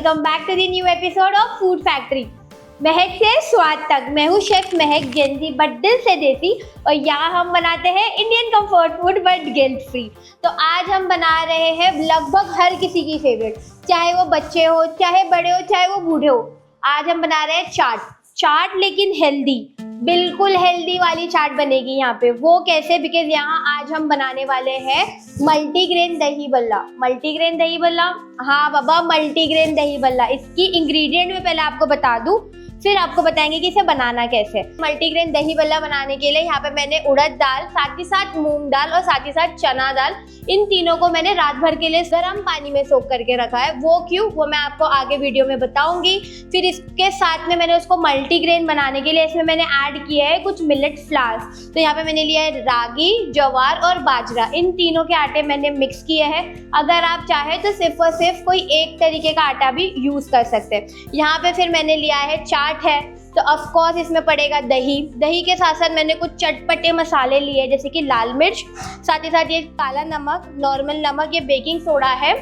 Welcome back to the new episode of food factory. महक से स्वाद तक, मैं हूँ शेफ महक, जेंजी बट दिल से देसी, और यहाँ हम बनाते हैं Indian comfort food but guilt free. तो आज हम बना रहे हैं लगभग हर किसी की फेवरेट, चाहे वो बच्चे हो, चाहे बड़े हो, चाहे वो बूढ़े हो। आज हम बना रहे हैं चाट लेकिन हेल्दी, बिल्कुल हेल्दी वाली चाट बनेगी यहाँ पे। वो कैसे? बिकॉज यहाँ आज हम बनाने वाले हैं मल्टीग्रेन दही बल्ला। मल्टीग्रेन दही बल्ला, हाँ बाबा, मल्टीग्रेन दही बल्ला। इसकी इंग्रेडिएंट में पहले आपको बता दूं, फिर आपको बताएंगे कि इसे बनाना कैसे। मल्टीग्रेन दही बल्ला बनाने के लिए यहाँ पे मैंने उड़द दाल, साथ ही साथ मूंग दाल और साथ ही साथ चना दाल, इन तीनों को मैंने रात भर के लिए गर्म पानी में सोख करके रखा है। वो क्यों, वो मैं आपको आगे वीडियो में बताऊंगी। फिर इसके साथ में मैंने उसको मल्टीग्रेन बनाने के लिए इसमें मैंने ऐड किया है कुछ मिलेट फ्लावर्स। तो यहाँ पे मैंने लिया है रागी, जवार और बाजरा, इन तीनों के आटे मैंने मिक्स किए हैं। अगर आप चाहे तो सिर्फ और सिर्फ कोई एक तरीके का आटा भी यूज कर सकते हैं। यहाँ पे फिर मैंने लिया है चाट है, तो ऑफ कोर्स इसमें पड़ेगा दही के साथ साथ मैंने कुछ चटपटे मसाले लिए जैसे कि लाल मिर्च, साथ ही साथ ये काला नमक, नॉर्मल नमक, ये बेकिंग सोडा है,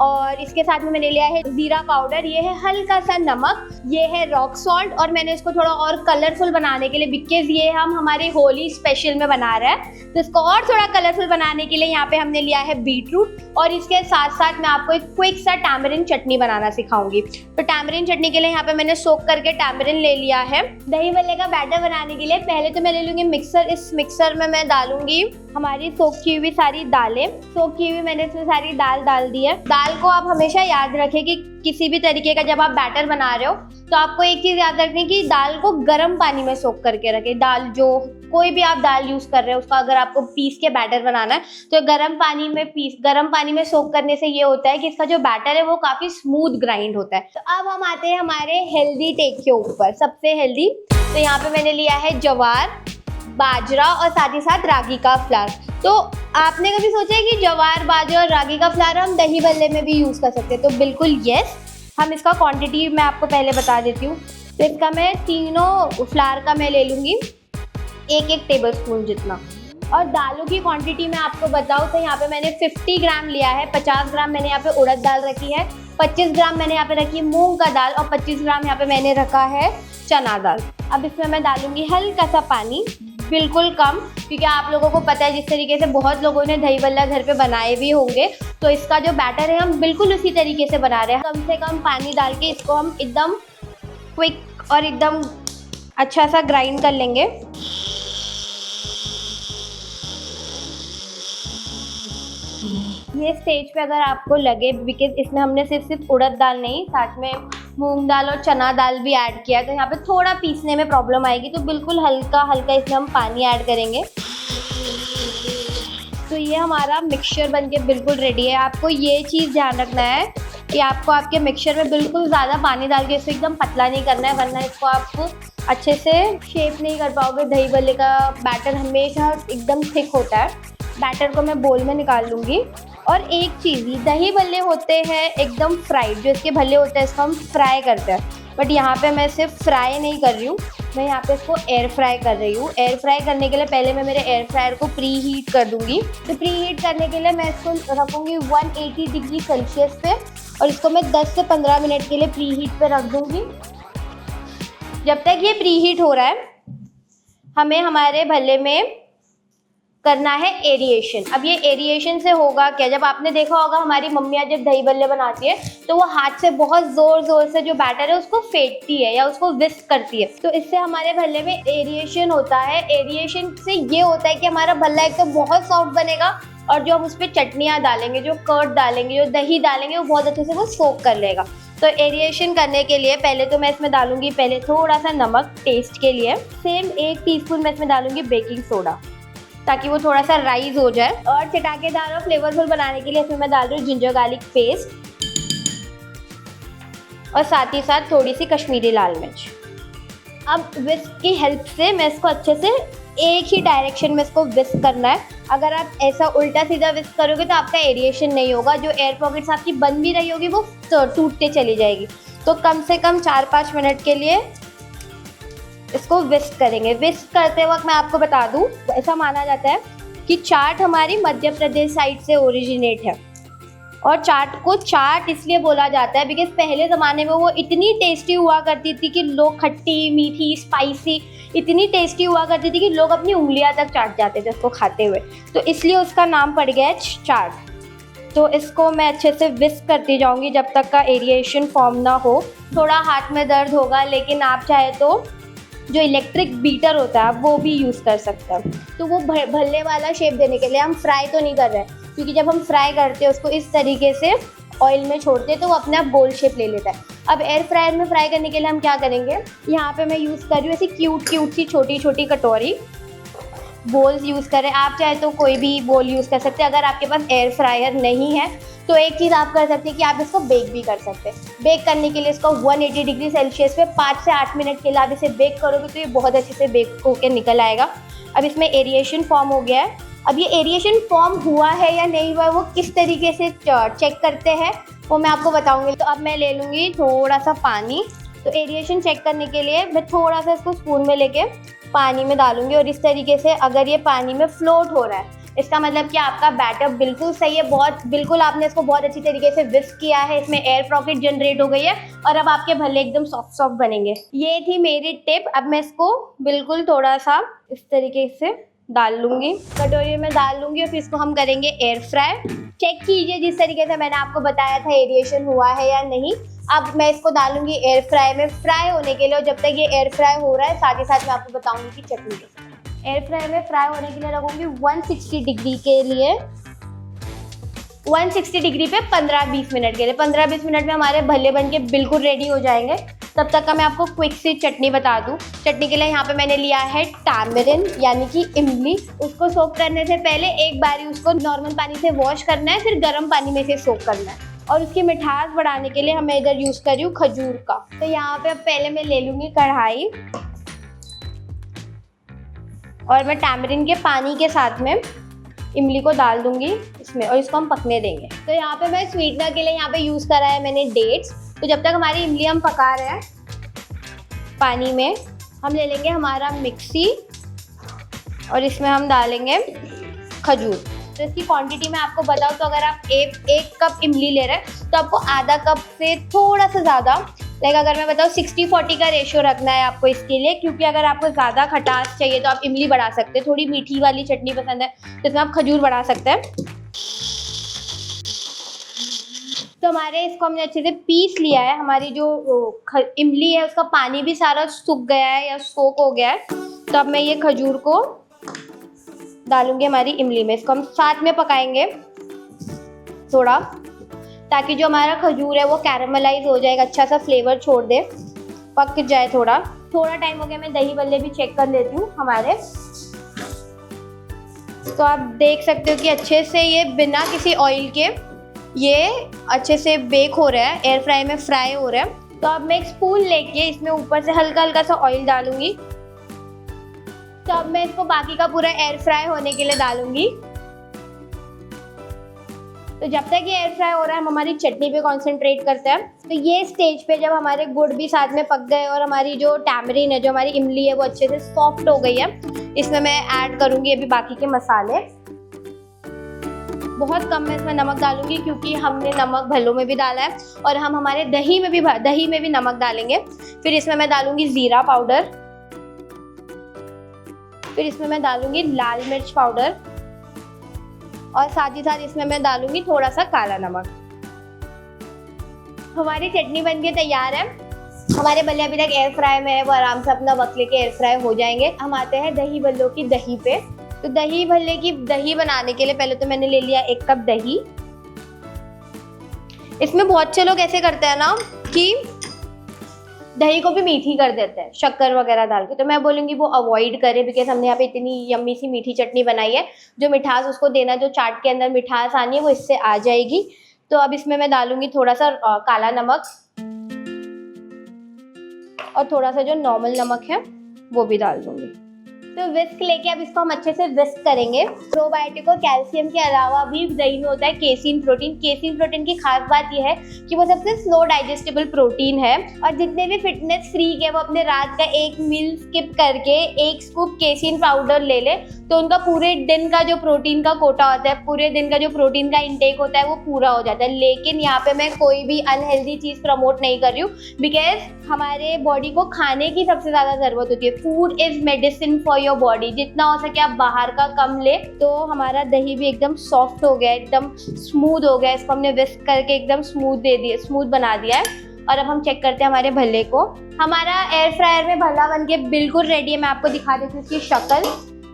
और इसके साथ में मैंने लिया है जीरा पाउडर, ये है हल्का सा नमक, ये है रॉक सॉल्ट। और मैंने इसको थोड़ा और कलरफुल बनाने के लिए, बिकॉज ये हम हमारे होली स्पेशल में बना रहे हैं, तो इसको और थोड़ा कलरफुल बनाने के लिए यहाँ पे हमने लिया है बीटरूट। और इसके साथ साथ मैं आपको एक क्विक सा टैमरिन चटनी बनाना सिखाऊंगी। तो टैमरिन चटनी के लिए यहाँ पे मैंने सोक करके टैमरिन ले लिया है। दही बल्ले का बैटर बनाने के लिए पहले तो मैं ले लूंगी मिक्सर। इस मिक्सर में मैं डालूंगी हमारी सोक की हुई सारी दालें। सोक की हुई मैंने इसमें सारी दाल डाल दी है। दाल को आप हमेशा याद रखें कि किसी भी तरीके का जब आप बैटर बना रहे हो तो आपको एक चीज याद रखनी कि दाल को गर्म पानी में सोक करके रखें। दाल, जो कोई भी आप दाल यूज कर रहे हो, उसका अगर आपको पीस के बैटर बनाना है तो गर्म पानी में सोक करने से ये होता है कि इसका जो बैटर है वो काफी स्मूथ ग्राइंड होता है। तो अब हम आते हैं हमारे हेल्दी टेक के ऊपर, सबसे हेल्दी। तो यहाँ पे मैंने लिया है जवार, बाजरा और साथ ही साथ रागी का फ्लावर। तो आपने कभी सोचा है कि जवार, बाजरा और रागी का फ्लावर हम दही बल्ले में भी यूज कर सकते हैं? तो बिल्कुल यस। हम इसका क्वांटिटी मैं आपको पहले बता देती हूँ। तो इसका मैं तीनों फ्लावर का मैं ले लूँगी 1-1 टेबलस्पून जितना। और दालों की क्वांटिटी मैं आपको बताऊँ तो यहाँ पे मैंने 50 ग्राम लिया है। 50 ग्राम मैंने यहाँ पे उड़द दाल रखी है, 25 ग्राम मैंने यहाँ पे रखी है मूंग का दाल, और 25 ग्राम यहाँ पे मैंने रखा है चना दाल। अब इसमें मैं डालूंगी हल्का सा पानी, बिल्कुल कम, क्योंकि आप लोगों को पता है जिस तरीके से बहुत लोगों ने दही बल्ला घर पे बनाए भी होंगे, तो इसका जो बैटर है हम बिल्कुल उसी तरीके से बना रहे हैं। कम से कम पानी डाल के इसको हम एकदम क्विक और एकदम अच्छा सा ग्राइंड कर लेंगे। ये स्टेज पे अगर आपको लगे, बिकॉज इसमें हमने सिर्फ उड़द दाल नहीं, साथ में मूंग दाल और चना दाल भी ऐड किया है, तो यहाँ पे थोड़ा पीसने में प्रॉब्लम आएगी, तो बिल्कुल हल्का हल्का इसमें हम पानी ऐड करेंगे। तो ये हमारा मिक्सचर बनके बिल्कुल रेडी है। आपको ये चीज़ ध्यान रखना है कि आपको आपके मिक्सचर में बिल्कुल ज़्यादा पानी डाल के इसको एकदम पतला नहीं करना है, वरना इसको आप अच्छे से शेप नहीं कर पाओगे। दही बल्ले का बैटर हमेशा एकदम थिक होता है। बैटर को मैं बोल में निकाल लूँगी। और एक चीज़, दही बल्ले होते हैं एकदम फ्राइड, जो इसके भल्ले होते हैं इसको हम फ्राई करते हैं, बट यहाँ पे मैं सिर्फ फ्राई नहीं कर रही हूँ, मैं यहाँ पे इसको एयर फ्राई कर रही हूँ। एयर फ्राई करने के लिए पहले मैं मेरे एयर फ्रायर को प्री हीट कर दूँगी। तो प्री हीट करने के लिए मैं इसको रखूँगी 180 डिग्री सेल्सियस पे, और इसको मैं 10 से 15 मिनट के लिए प्री हीट पे रख दूँगी। जब तक ये प्री हीट हो रहा है, हमें हमारे भल्ले में करना है एरिएशन। अब ये एरिएशन से होगा क्या, जब आपने देखा होगा हमारी मम्मियाँ जब दही बल्ले बनाती है तो वो हाथ से बहुत ज़ोर से जो बैटर है उसको फेंटती है या उसको विस्क करती है, तो इससे हमारे भल्ले में एरिएशन होता है। एरिएशन से ये होता है कि हमारा भल्ला एक तो बहुत सॉफ्ट बनेगा, और जो हम उस पर चटनियाँ डालेंगे, जो कर्ड डालेंगे, जो दही डालेंगे, वो बहुत अच्छे से वो सोक कर लेगा। तो एरिएशन करने के लिए पहले तो मैं इसमें डालूंगी पहले थोड़ा सा नमक टेस्ट के लिए। सेम 1 टीस्पून मैं इसमें डालूंगी बेकिंग सोडा, ताकि वो थोड़ा सा राइज हो जाए। और चटाकेदार और फ्लेवरफुल बनाने के लिए इसमें मैं डाल रही हूँ जिंजर गार्लिक पेस्ट, और साथ ही साथ थोड़ी सी कश्मीरी लाल मिर्च। अब विस्क की हेल्प से मैं इसको अच्छे से एक ही डायरेक्शन में इसको विस्क करना है। अगर आप ऐसा उल्टा सीधा विस्क करोगे तो आपका एरिएशन नहीं होगा, जो एयर पॉकेट्स आपकी बंद भी रही होगी वो टूटते चली जाएगी। तो कम से कम 4-5 मिनट के लिए इसको विस्क करेंगे। विस्क करते वक्त मैं आपको बता दूं, ऐसा माना जाता है कि चाट हमारी मध्य प्रदेश साइड से ओरिजिनेट है, और चाट को चाट इसलिए बोला जाता है बिकॉज पहले ज़माने में वो इतनी टेस्टी हुआ करती थी कि लोग, खट्टी मीठी स्पाइसी इतनी टेस्टी हुआ करती थी कि लोग अपनी उंगलियां तक चाट जाते थे उसको खाते हुए, तो इसलिए उसका नाम पड़ गया है चाट। तो इसको मैं अच्छे से विस्क करती जाऊंगी जब तक का एरिएशन फॉर्म ना हो। थोड़ा हाथ में दर्द होगा, लेकिन आप चाहे तो जो इलेक्ट्रिक बीटर होता है आप वो भी यूज़ कर सकते हैं। तो वो भल्ले वाला शेप देने के लिए हम फ्राई तो नहीं कर रहे हैं, क्योंकि जब हम फ्राई करते हैं उसको इस तरीके से ऑयल में छोड़ते हैं तो वो अपने आप गोल शेप ले लेता है। अब एयर फ्रायर में फ्राई करने के लिए हम क्या करेंगे, यहाँ पे मैं यूज़ कर रही हूँ ऐसी क्यूट सी छोटी छोटी कटोरी, बोल्स यूज़ करें। आप चाहे तो कोई भी बोल यूज़ कर सकते हैं। अगर आपके पास एयर फ्रायर नहीं है तो एक चीज़ आप कर सकते हैं कि आप इसको बेक भी कर सकते हैं। बेक करने के लिए इसको 180 डिग्री सेल्सियस पे 5 से 8 मिनट के लिए आप इसे बेक करोगे तो ये बहुत अच्छे से बेक होकर निकल आएगा। अब इसमें एरिएशन फॉर्म हो गया है। अब ये एरिएशन फॉर्म हुआ है या नहीं हुआ है वो किस तरीके से चेक करते हैं वो मैं आपको बताऊंगी। तो अब मैं ले लूँगी थोड़ा सा पानी। तो एरिएशन चेक करने के लिए मैं थोड़ा सा इसको स्पून में लेके पानी में डालूंगी, और इस तरीके से अगर ये पानी में फ्लोट हो रहा है इसका मतलब कि आपका बैटर बिल्कुल सही है। बिल्कुल आपने इसको बहुत अच्छी तरीके से विस्क किया है, इसमें एयर पॉकेट जनरेट हो गई है और अब आपके भल्ले एकदम सॉफ्ट बनेंगे। ये थी मेरी टिप। अब मैं इसको बिल्कुल थोड़ा सा इस तरीके से डाल लूँगी, कटोरी में डाल लूँगी और फिर इसको हम करेंगे एयर फ्राई। चेक कीजिए जिस तरीके से मैंने आपको बताया था एरिएशन हुआ है या नहीं। अब मैं इसको डालूंगी एयर फ्राई में फ्राई होने के लिए, और जब तक ये एयर फ्राई हो रहा है साथ ही साथ मैं आपको बताऊंगी कि चटनी कैसे। एयर फ्राई में फ्राई होने के लिए रखूंगी 160 डिग्री के लिए, 160 डिग्री पे 15-20 मिनट के लिए। 15-20 मिनट में हमारे भल्ले बन के बिल्कुल रेडी हो जाएंगे। तब तक का मैं आपको क्विक सी चटनी बता दूं। चटनी के लिए यहाँ पे मैंने लिया है टैमरिन यानी कि इमली। उसको सोक करने से पहले एक बारी उसको नॉर्मल पानी से वॉश करना है, फिर गर्म पानी में से सोक करना है। और उसकी मिठास बढ़ाने के लिए मैं इधर यूज़ कर रही हूँ खजूर का। तो यहाँ पे अब पहले मैं ले लूँगी कढ़ाई और मैं टैमरिन के पानी के साथ में इमली को डाल दूंगी इसमें और इसको हम पकने देंगे। तो यहाँ पे मैं स्वीटनर के लिए यहाँ पे यूज़ करा है मैंने डेट्स। तो जब तक हमारी इमली हम पका रहे हैं पानी में, हम ले लेंगे हमारा मिक्सी और इसमें हम डालेंगे खजूर। तो इसकी क्वांटिटी मैं आपको बताऊँ तो अगर आप एक कप इमली ले रहे हैं तो आपको आधा कप से थोड़ा सा ज़्यादा, लाइक अगर मैं बताऊँ 60-40 का रेशियो रखना है आपको इसके लिए, क्योंकि अगर आपको ज़्यादा खटास चाहिए तो आप इमली बढ़ा सकते हैं। थोड़ी मीठी वाली चटनी पसंद है तो इसमें आप खजूर बढ़ा सकते हैं। तो हमारे इसको हमने अच्छे से पीस लिया है। हमारी जो इमली है उसका पानी भी सारा सूख गया है या सोक हो गया है। तो अब मैं ये खजूर को डालूंगी हमारी इमली में। इसको हम साथ में पकाएंगे थोड़ा, ताकि जो हमारा खजूर है वो कैरेमलाइज हो जाएगा, अच्छा सा फ्लेवर छोड़ दे, पक जाए। थोड़ा टाइम हो गया, मैं दही बल्ले भी चेक कर लेती हूँ हमारे। तो आप देख सकते हो कि अच्छे से ये बिना किसी ऑयल के ये अच्छे से बेक हो रहा है, एयर फ्राई में फ्राई हो रहा है। तो अब मैं एक स्पून लेके इसमें ऊपर से हल्का हल्का सा ऑयल डालूंगी। तो अब मैं इसको बाकी का पूरा एयर फ्राई होने के लिए डालूंगी। तो जब तक ये एयर फ्राई हो रहा है हम हमारी चटनी पे कंसंट्रेट करते हैं। तो ये स्टेज पे जब हमारे गुड़ भी साथ में पक गए और हमारी जो टैमरिन है, जो हमारी इमली है, वो अच्छे से सॉफ्ट हो गई है, इसमें मैं ऐड करूंगी अभी बाकी के मसाले। बहुत कम मैं इसमें नमक डालूंगी क्योंकि हमने नमक भल्लों में भी डाला है और हम हमारे दही में भी नमक डालेंगे। फिर इसमें मैं डालूंगी जीरा पाउडर, फिर इसमें मैं डालूंगी लाल मिर्च पाउडर और साथ ही साथ इसमें मैं डालूंगी थोड़ा सा काला नमक। हमारी चटनी बनके तैयार है। हमारे भल्ले अभी तक एयर फ्राई में है, वो आराम से अपना वक्त लेके एयर फ्राई हो जाएंगे। हम आते हैं दही भल्लों की दही पे। तो दही भल्ले की दही बनाने के लिए पहले तो मैंने ले लिया 1 कप दही। इसमें बहुत से लोग ऐसे करते हैं ना कि दही को भी मीठी कर देते हैं शक्कर वगैरह डाल के, तो मैं बोलूँगी वो अवॉइड करें, बिकॉज हमने यहाँ पे इतनी यम्मी सी मीठी चटनी बनाई है। जो मिठास उसको देना, जो चाट के अंदर मिठास आनी है वो इससे आ जाएगी। तो अब इसमें मैं डालूंगी थोड़ा सा काला नमक और थोड़ा सा जो नॉर्मल नमक है वो भी डाल दूंगी। तो विस्क लेके अब इसको हम अच्छे से विस्क करेंगे। प्रोबायोटिक और कैल्शियम के अलावा भी दही में होता है केसीन प्रोटीन। केसीन प्रोटीन की खास बात यह है कि वो सबसे स्लो डाइजेस्टेबल प्रोटीन है और जितने भी फिटनेस फ्रीक है वो अपने रात का एक मील स्किप करके एक स्कूप केसीन पाउडर ले ले तो उनका पूरे दिन का जो प्रोटीन का कोटा होता है, पूरे दिन का जो प्रोटीन का इंटेक होता है वो पूरा हो जाता है। लेकिन यहाँ पे मैं कोई भी अनहेल्दी चीज़ प्रमोट नहीं कर रही हूँ, बिकॉज हमारे बॉडी को खाने की सबसे ज़्यादा ज़रूरत होती है। Food is medicine for your body. जितना हो सके आप बाहर का कम ले। तो हमारा दही भी एकदम सॉफ्ट हो गया, एकदम स्मूथ हो गया। इसको हमने विस्क करके एकदम स्मूथ बना दिया है। और अब हम चेक करते हैं हमारे भल्ले को। हमारा एयर फ्रायर में भल्ला बन के बिल्कुल रेडी है। मैं आपको दिखा देती हूँ इसकी शक्ल,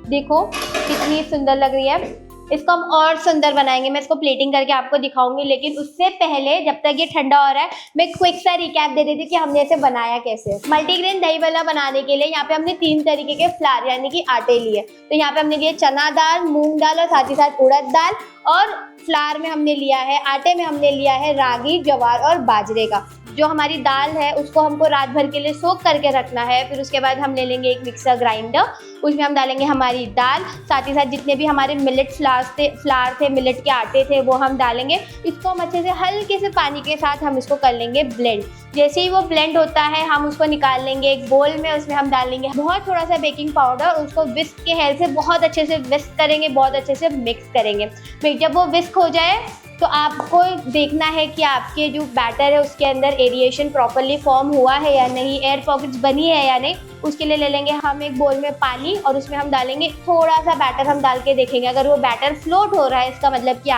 देखो कितनी सुंदर लग रही है। इसको हम और सुंदर बनाएंगे, मैं इसको प्लेटिंग करके आपको दिखाऊंगी। लेकिन उससे पहले जब तक ये ठंडा हो रहा है मैं क्विक सा रिकैप दे देती हूँ कि हमने इसे बनाया कैसे। मल्टीग्रेन दही भल्ला बनाने के लिए यहाँ पे हमने 3 तरीके के फ्लावर यानी कि आटे लिए। तो यहाँ पे हमने लिए चना दाल, मूंग दाल और साथ ही साथ उड़द दाल। और फ्लावर में हमने लिया है, आटे में हमने लिया है रागी, ज्वार और बाजरे का। जो हमारी दाल है उसको हमको रात भर के लिए सोक करके रखना है। फिर उसके बाद हम ले लेंगे एक मिक्सर ग्राइंडर, उसमें हम डालेंगे हमारी दाल, साथ ही साथ जितने भी हमारे मिलेट फ्लावर थे, मिलेट के आटे थे वो हम डालेंगे। इसको हम अच्छे से हल्के से पानी के साथ हम इसको कर लेंगे ब्लेंड। जैसे ही वो ब्लेंड होता है हम उसको निकाल लेंगे एक बोल में। उसमें हम डालेंगे बहुत थोड़ा सा बेकिंग पाउडर। उसको विस्क के हेल्प से बहुत अच्छे से विस्क करेंगे, बहुत अच्छे से मिक्स करेंगे। फिर जब वो विस्क हो जाए तो आपको देखना है कि आपके जो बैटर है उसके अंदर एरिएशन प्रॉपरली फॉर्म हुआ है या नहीं, एयर पॉकेट्स बनी है या नहीं। उसके लिए ले लेंगे हम एक बोल में पानी और उसमें हम डालेंगे थोड़ा सा बैटर। हम डाल के देखेंगे अगर वो बैटर फ्लोट हो रहा है इसका मतलब कि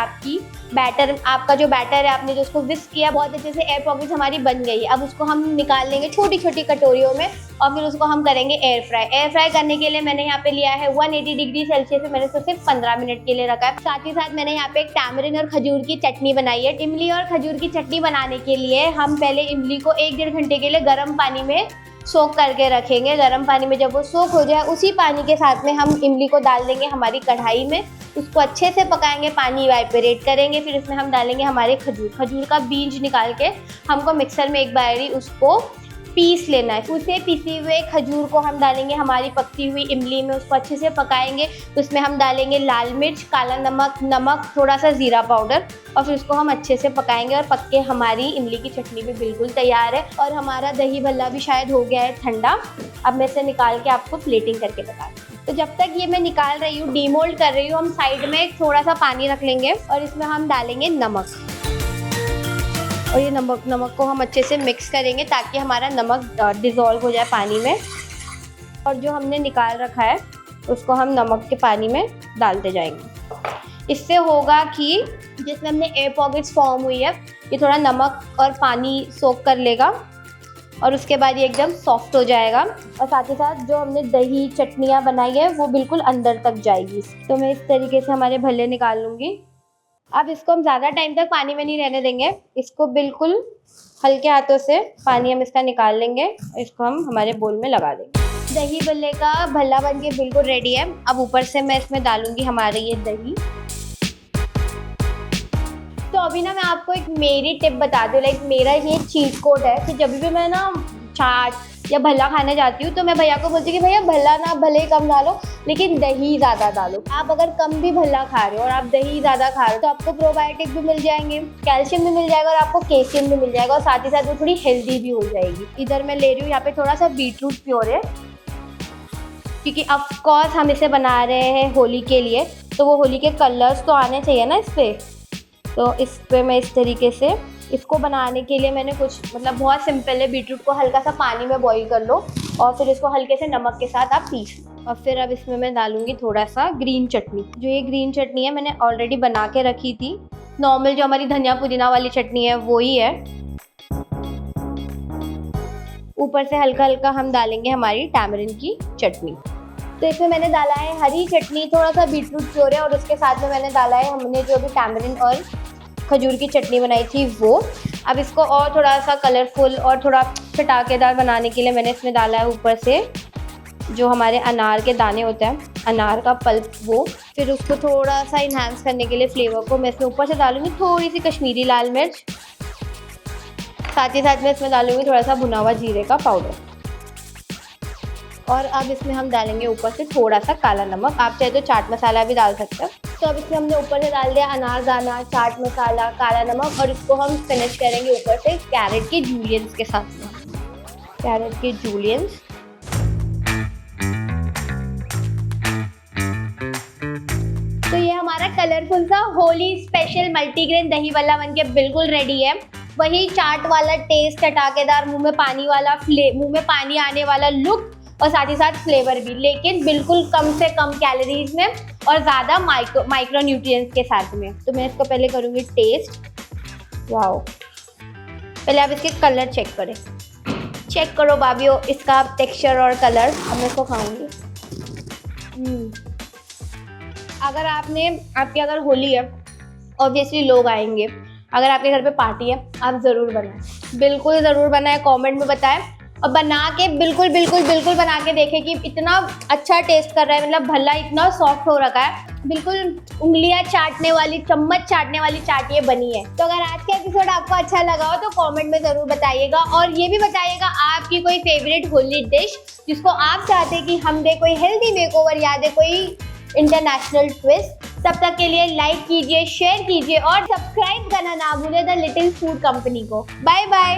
आपका जो बैटर है, आपने जो उसको विस्क किया, बहुत अच्छे से एयर पॉकेट्स हमारी बन गई है। अब उसको हम निकाल लेंगे छोटी छोटी कटोरियों में और फिर उसको हम करेंगे एयर फ्राई। एयर फ्राई करने के लिए मैंने यहाँ पे लिया है 180 डिग्री सेल्सियस पे, मैंने उसको सिर्फ 15 मिनट के लिए रखा है। साथ ही साथ मैंने यहाँ पे एक टैमरिन और खजूर की चटनी बनाई है। इमली और खजूर की चटनी बनाने के लिए हम पहले इमली को 1-1.5 घंटे के लिए गर्म पानी में सोक करके रखेंगे। गर्म पानी में जब वो सोक हो जाए उसी पानी के साथ में हम इमली को डाल देंगे हमारी कढ़ाई में। उसको अच्छे से पकाएंगे, पानी इवेपोरेट करेंगे। फिर इसमें हम डालेंगे हमारे खजूर का बीज निकाल के हमको मिक्सर में एक बारी उसको पीस लेना है। उसे पिसी हुए खजूर को हम डालेंगे हमारी पकती हुई इमली में, उसको अच्छे से पकाएंगे। उसमें हम डालेंगे लाल मिर्च, काला नमक, थोड़ा सा ज़ीरा पाउडर और फिर उसको हम अच्छे से पकाएंगे। और पक के हमारी इमली की चटनी भी बिल्कुल तैयार है। और हमारा दही भल्ला भी शायद हो गया है ठंडा। अब मैं इसे निकाल के आपको प्लेटिंग करके बता दूँ। तो जब तक ये मैं निकाल रही हूँ, डीमोल्ड कर रही हूँ, हम साइड में थोड़ा सा पानी रख लेंगे और इसमें हम डालेंगे नमक। और ये नमक को हम अच्छे से मिक्स करेंगे ताकि हमारा नमक डिज़ोल्व हो जाए पानी में। और जो हमने निकाल रखा है उसको हम नमक के पानी में डालते जाएंगे। इससे होगा कि जिसमें हमने एयर पॉकेट्स फॉर्म हुई है ये थोड़ा नमक और पानी सोक कर लेगा और उसके बाद ये एकदम सॉफ्ट हो जाएगा। और साथ ही साथ जो हमने दही चटनियाँ बनाई है वो बिल्कुल अंदर तक जाएगी। तो मैं इस तरीके से हमारे भल्ले निकाल लूँगी। अब इसको हम ज़्यादा टाइम तक पानी में नहीं रहने देंगे। इसको बिल्कुल हल्के हाथों से पानी हम इसका निकाल लेंगे। इसको हम हमारे बोल में लगा देंगे। दही भल्ले का भल्ला बन के बिल्कुल रेडी है। अब ऊपर से मैं इसमें डालूंगी हमारे ये दही। तो अभी ना मैं आपको एक मेरी टिप बता दूँ, लाइक मेरा ये चीट कोड है कि जब भी मैं ना चाट या भल्ला खाने जाती हूँ तो मैं भैया को बोलती हूँ कि भैया भल्ला ना भले कम डालो लेकिन दही ज़्यादा डालो। आप अगर कम भी भल्ला खा रहे हो और आप दही ज़्यादा खा रहे हो तो आपको प्रोबायोटिक भी मिल जाएंगे, कैल्शियम भी मिल जाएगा और आपको कैल्शियम भी मिल जाएगा और साथ ही साथ वो थोड़ी हेल्दी भी हो जाएगी। इधर मैं ले रही हूँ यहाँ पे थोड़ा सा बीटरूट प्योरे, क्योंकि ऑफकोर्स हम इसे बना रहे हैं होली के लिए, तो वो होली के कलर्स तो आने चाहिए ना इस पर। तो इस पर मैं इस तरीके से इसको बनाने के लिए मैंने कुछ बहुत सिंपल है। बीटरूट को हल्का सा पानी में बॉईल कर लो और फिर इसको हल्के से नमक के साथ आप पीस लो। और फिर अब इसमें मैं डालूंगी थोड़ा सा ग्रीन चटनी। जो ये ग्रीन चटनी है मैंने ऑलरेडी बना के रखी थी। नॉर्मल जो हमारी धनिया पुदीना वाली चटनी है वो ही है। ऊपर से हल्का हल्का हम डालेंगे हमारी टैमरिन की चटनी। तो इसमें मैंने डाला है हरी चटनी, थोड़ा सा बीटरूट प्योरे और उसके साथ में मैंने डाला है हमने जो भी टैमरिन और खजूर की चटनी बनाई थी वो। अब इसको और थोड़ा सा कलरफुल और थोड़ा चटाकेदार बनाने के लिए मैंने इसमें डाला है ऊपर से जो हमारे अनार के दाने होते हैं, अनार का पल्प वो। फिर उसको थोड़ा सा इन्हांस करने के लिए फ्लेवर को मैं इसमें ऊपर से डालूंगी थोड़ी सी कश्मीरी लाल मिर्च। साथ ही साथ मैं इसमें डालूंगी थोड़ा सा भुना हुआ जीरे का पाउडर और अब इसमें हम डालेंगे ऊपर से थोड़ा सा काला नमक, आप चाहे तो चाट मसाला भी डाल सकते हो। तो अब इसमें हमने ऊपर से डाल दिया अनारदाना, चाट मसाला, काला नमक और इसको हम फिनिश करेंगे ऊपर से कैरेट के जूलियंस के साथ में। कैरेट के जूलियंस। तो ये हमारा कलरफुल सा होली स्पेशल मल्टीग्रेन दही बल्ला बनके बिल्कुल रेडी है। वही चाट वाला टेस्ट, चटाकेदार, मुंह में पानी आने वाला लुक और साथ ही साथ फ्लेवर भी, लेकिन बिल्कुल कम से कम कैलोरीज में और ज़्यादा माइक्रो न्यूट्रिएंट्स के साथ में। तो मैं इसको पहले करूँगी टेस्ट। वाओ, पहले आप इसके कलर चेक करें। चेक करो बाबियो इसका टेक्सचर और कलर। अब मैं इसको खाऊंगी। अगर आपकी होली है, ऑब्वियसली लोग आएंगे, अगर आपके घर पे पार्टी है, आप ज़रूर बनाएं, बिल्कुल ज़रूर बनाएं, कमेंट में बताएं और बना के बिल्कुल बना के देखें कि इतना अच्छा टेस्ट कर रहा है, मतलब भल्ला इतना सॉफ्ट हो रखा है, बिल्कुल उंगलियां चाटने वाली, चम्मच चाटने वाली चाट ये बनी है। तो अगर आज का एपिसोड आपको अच्छा लगा हो तो कमेंट में ज़रूर बताइएगा और ये भी बताइएगा आपकी कोई फेवरेट होली डिश जिसको आप चाहते हैं कि हम दे, कोई हेल्दी मेकओवर या दे कोई इंटरनेशनल ट्विस्ट। तब तक के लिए लाइक कीजिए, शेयर कीजिए और सब्सक्राइब करना ना भूलिए द लिटिल फूड कंपनी को। Bye bye.